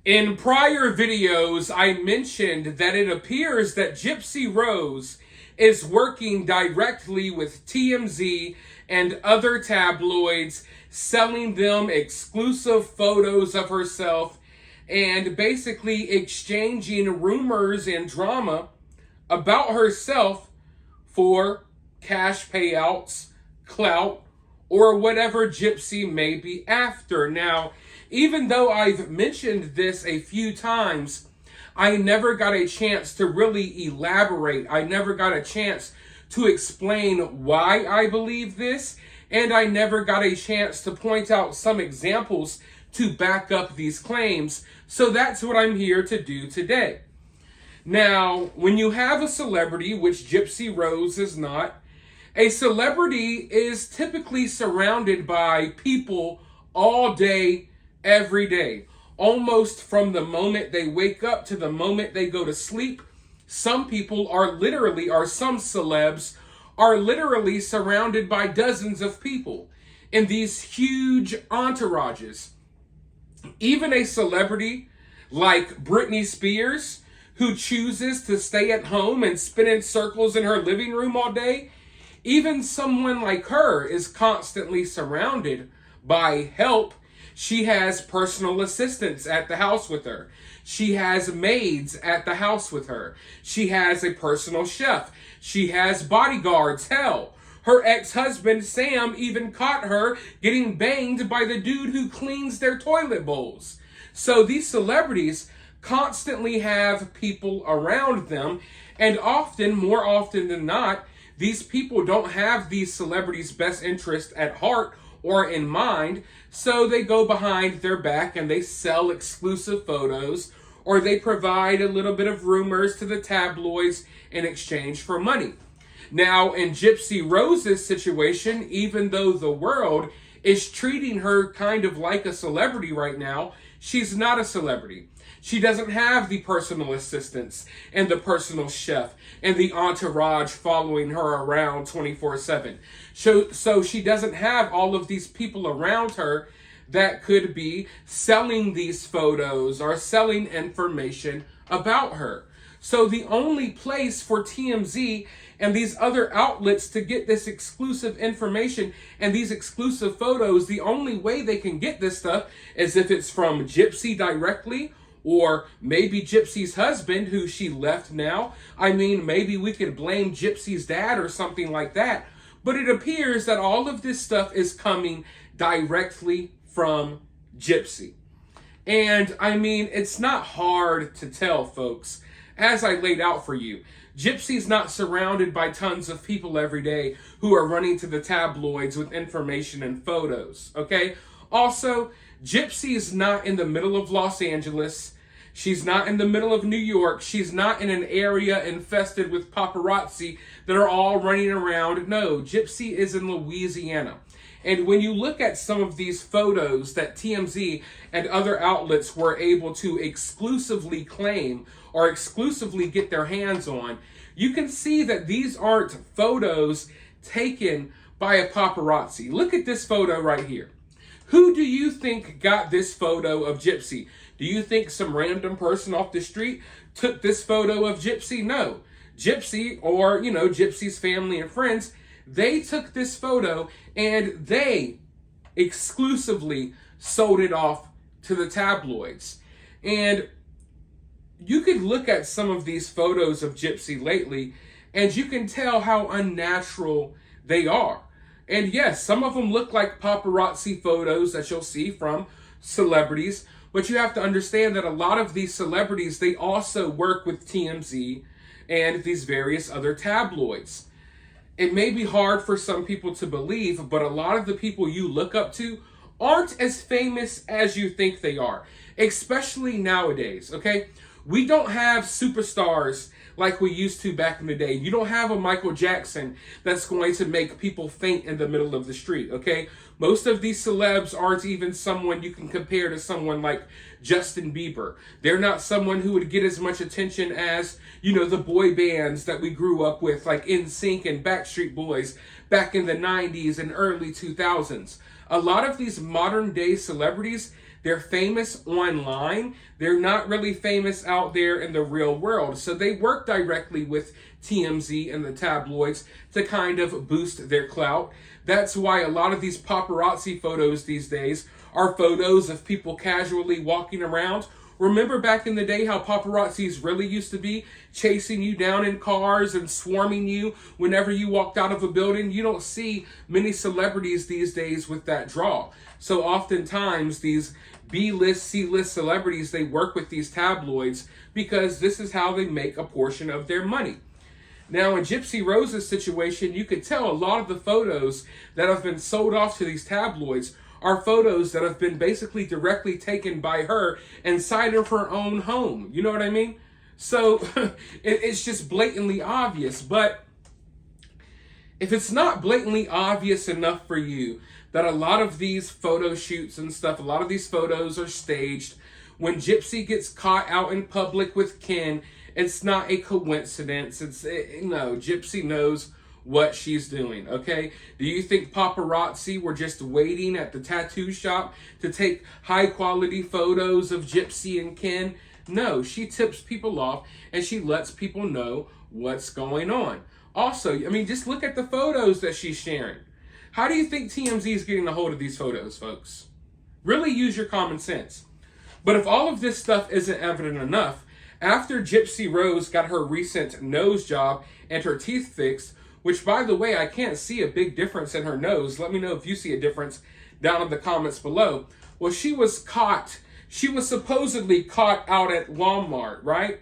In prior videos, I mentioned that it appears that Gypsy Rose is working directly with TMZ and other tabloids, selling them exclusive photos of herself and basically exchanging rumors and drama about herself for cash payouts, clout, or whatever Gypsy may be after. Now, even though I've mentioned this a few times, I never got a chance to really elaborate. I never got a chance to explain why I believe this, and I never got a chance to point out some examples to back up these claims. So that's what I'm here to do today. Now, when you have a celebrity, which Gypsy Rose is not, a celebrity is typically surrounded by people all day, every day, almost from the moment they wake up to the moment they go to sleep. Some people some celebs are literally surrounded by dozens of people in these huge entourages. Even a celebrity like Britney Spears, who chooses to stay at home and spin in circles in her living room all day, even someone like her is constantly surrounded by help. She has personal assistants at the house with her. She has maids at the house with her. She has a personal chef. She has bodyguards. Hell, her ex-husband Sam even caught her getting banged by the dude who cleans their toilet bowls. So these celebrities constantly have people around them, and more often than not, these people don't have these celebrities' best interest at heart or in mind, so they go behind their back and they sell exclusive photos, or they provide a little bit of rumors to the tabloids in exchange for money. Now, in Gypsy Rose's situation, even though the world is treating her kind of like a celebrity right now, she's not a celebrity. She doesn't have the personal assistants and the personal chef and the entourage following her around 24/7. So she doesn't have all of these people around her that could be selling these photos or selling information about her. So the only place for TMZ and these other outlets to get this exclusive information and these exclusive photos, the only way they can get this stuff is if it's from Gypsy directly, or maybe Gypsy's husband, who she left now. I mean, maybe we could blame Gypsy's dad or something like that. But it appears that all of this stuff is coming directly from Gypsy. And I mean, it's not hard to tell, folks. As I laid out for you, Gypsy's not surrounded by tons of people every day who are running to the tabloids with information and photos, okay? Also, Gypsy's not in the middle of Los Angeles. She's not in the middle of New York. She's not in an area infested with paparazzi that are all running around. No, Gypsy is in Louisiana. And when you look at some of these photos that TMZ and other outlets were able to exclusively claim or exclusively get their hands on, you can see that these aren't photos taken by a paparazzi. Look at this photo right here. Who do you think got this photo of Gypsy? Do you think some random person off the street took this photo of Gypsy? No. Gypsy, or, Gypsy's family and friends, they took this photo and they exclusively sold it off to the tabloids. And you could look at some of these photos of Gypsy lately and you can tell how unnatural they are. And yes, some of them look like paparazzi photos that you'll see from celebrities, but you have to understand that a lot of these celebrities, they also work with TMZ and these various other tabloids. It may be hard for some people to believe, but a lot of the people you look up to aren't as famous as you think they are, especially nowadays, okay? We don't have superstars like we used to back in the day. You don't have a Michael Jackson that's going to make people faint in the middle of the street, okay? Most of these celebs aren't even someone you can compare to someone like Justin Bieber. They're not someone who would get as much attention as, the boy bands that we grew up with, like NSYNC and Backstreet Boys back in the 90s and early 2000s. A lot of these modern day celebrities, They're famous online. They're not really famous out there in the real world. So they work directly with TMZ and the tabloids to kind of boost their clout. That's why a lot of these paparazzi photos these days are photos of people casually walking around. Remember back in the day how paparazzis really used to be? Chasing you down in cars and swarming you whenever you walked out of a building. You don't see many celebrities these days with that draw. So oftentimes these B-list, C-list celebrities, they work with these tabloids because this is how they make a portion of their money. Now in Gypsy Rose's situation, you could tell a lot of the photos that have been sold off to these tabloids are photos that have been basically directly taken by her inside of her own home. You know what I mean? So it's just blatantly obvious. But if it's not blatantly obvious enough for you that a lot of these photo shoots and stuff, a lot of these photos are staged, when Gypsy gets caught out in public with Ken, it's not a coincidence. No, Gypsy knows what she's doing, okay? Do you think paparazzi were just waiting at the tattoo shop to take high quality photos of Gypsy and Ken? No, she tips people off and she lets people know what's going on. Also, I mean, just look at the photos that she's sharing. How do you think TMZ is getting a hold of these photos, folks? Really use your common sense. But if all of this stuff isn't evident enough, after Gypsy Rose got her recent nose job and her teeth fixed, which, by the way, I can't see a big difference in her nose. Let me know if you see a difference down in the comments below. Well, she was supposedly caught out at Walmart, right?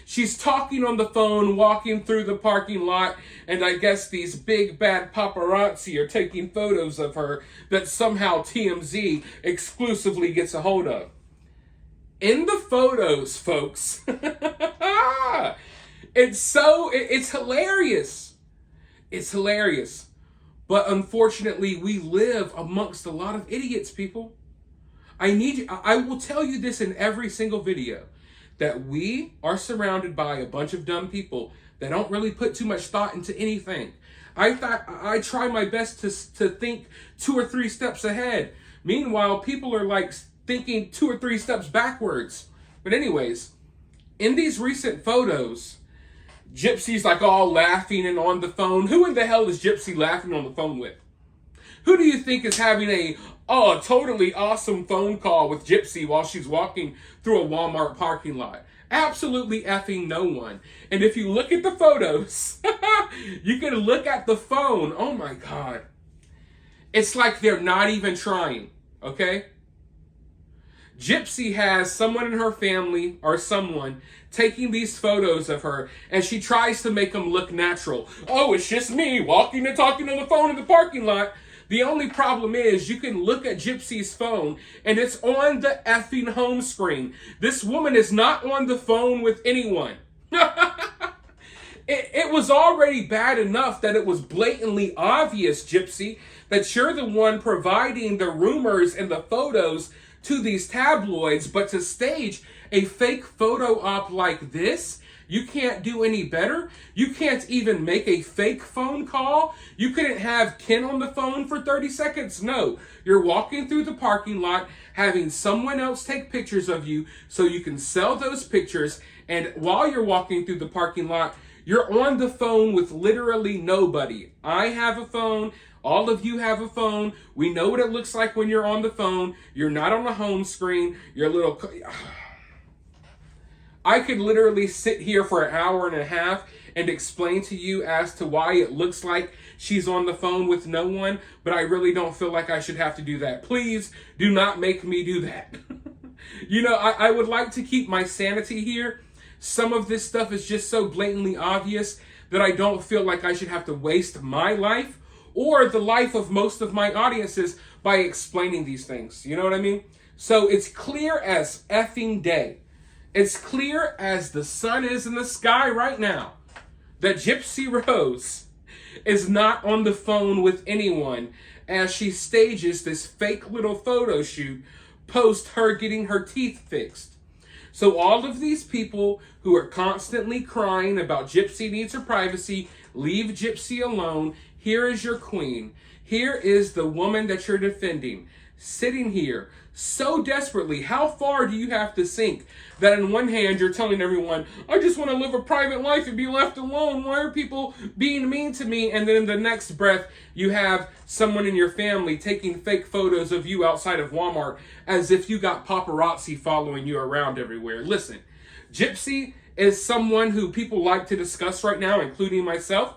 She's talking on the phone, walking through the parking lot, and I guess these big bad paparazzi are taking photos of her that somehow TMZ exclusively gets a hold of. In the photos, folks, it's hilarious. It's hilarious. But unfortunately, we live amongst a lot of idiots, people. I will tell you this in every single video, that we are surrounded by a bunch of dumb people that don't really put too much thought into anything. I try my best to think 2 or 3 steps ahead. Meanwhile, people are like thinking 2 or 3 steps backwards. But anyways, in these recent photos, Gypsy's like all laughing and on the phone. Who in the hell is Gypsy laughing on the phone with? Who do you think is having a totally awesome phone call with Gypsy while she's walking through a Walmart parking lot? Absolutely effing no one. And if you look at the photos, you can look at the phone. Oh my God. It's like they're not even trying, okay? Gypsy has someone in her family or someone taking these photos of her, and she tries to make them look natural. Oh, it's just me walking and talking on the phone in the parking lot. The only problem is you can look at Gypsy's phone and it's on the effing home screen. This woman is not on the phone with anyone. It was already bad enough that it was blatantly obvious, Gypsy, that you're the one providing the rumors and the photos to these tabloids, but to stage a fake photo op like this, you can't do any better. You can't even make a fake phone call. You couldn't have Ken on the phone for 30 seconds. No, you're walking through the parking lot, having someone else take pictures of you so you can sell those pictures. And while you're walking through the parking lot, you're on the phone with literally nobody. I have a phone. All of you have a phone. We know what it looks like when you're on the phone. You're not on the home screen. You're a little... I could literally sit here for an hour and a half and explain to you as to why it looks like she's on the phone with no one, but I really don't feel like I should have to do that. Please do not make me do that. You know, I would like to keep my sanity here. Some of this stuff is just so blatantly obvious that I don't feel like I should have to waste my life or the life of most of my audiences by explaining these things. You know what I mean? So it's clear as effing day. It's clear as the sun is in the sky right now that Gypsy Rose is not on the phone with anyone as she stages this fake little photo shoot post her getting her teeth fixed. So all of these people who are constantly crying about Gypsy needs her privacy, leave Gypsy alone, here is your queen. Here is the woman that you're defending. sitting here so desperately. How far do you have to sink that on one hand you're telling everyone, I just want to live a private life and be left alone. Why are people being mean to me? And then in the next breath, you have someone in your family taking fake photos of you outside of Walmart as if you got paparazzi following you around everywhere. Listen, Gypsy is someone who people like to discuss right now, including myself.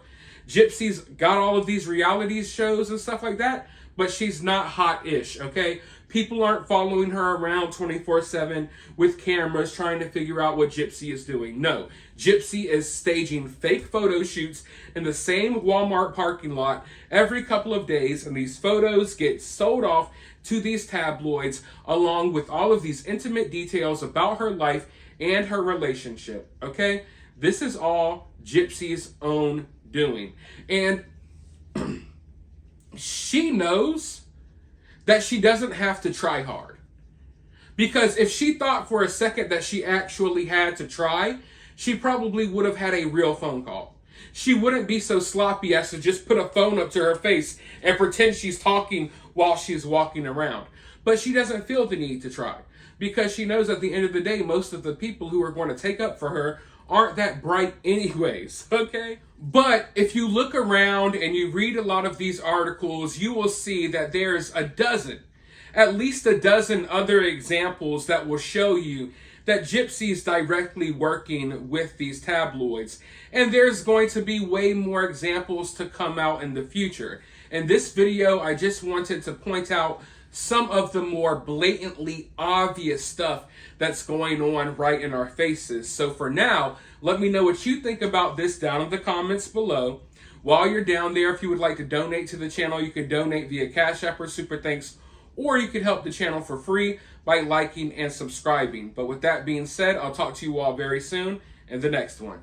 Gypsy's got all of these reality shows and stuff like that, but she's not hot-ish, okay? People aren't following her around 24/7 with cameras trying to figure out what Gypsy is doing. No, Gypsy is staging fake photo shoots in the same Walmart parking lot every couple of days, and these photos get sold off to these tabloids along with all of these intimate details about her life and her relationship, okay? This is all Gypsy's own doing. And she knows that she doesn't have to try hard. Because if she thought for a second that she actually had to try, she probably would have had a real phone call. She wouldn't be so sloppy as to just put a phone up to her face and pretend she's talking while she's walking around. But she doesn't feel the need to try, because she knows at the end of the day, most of the people who are going to take up for her aren't that bright anyways, okay? But if you look around and you read a lot of these articles, you will see that there's at least a dozen other examples that will show you that Gypsy's directly working with these tabloids. And there's going to be way more examples to come out in the future. In this video, I just wanted to point out some of the more blatantly obvious stuff that's going on right in our faces. So for now, let me know what you think about this down in the comments below. While you're down there, if you would like to donate to the channel, you can donate via Cash App or Super Thanks, or you can help the channel for free by liking and subscribing. But with that being said, I'll talk to you all very soon in the next one.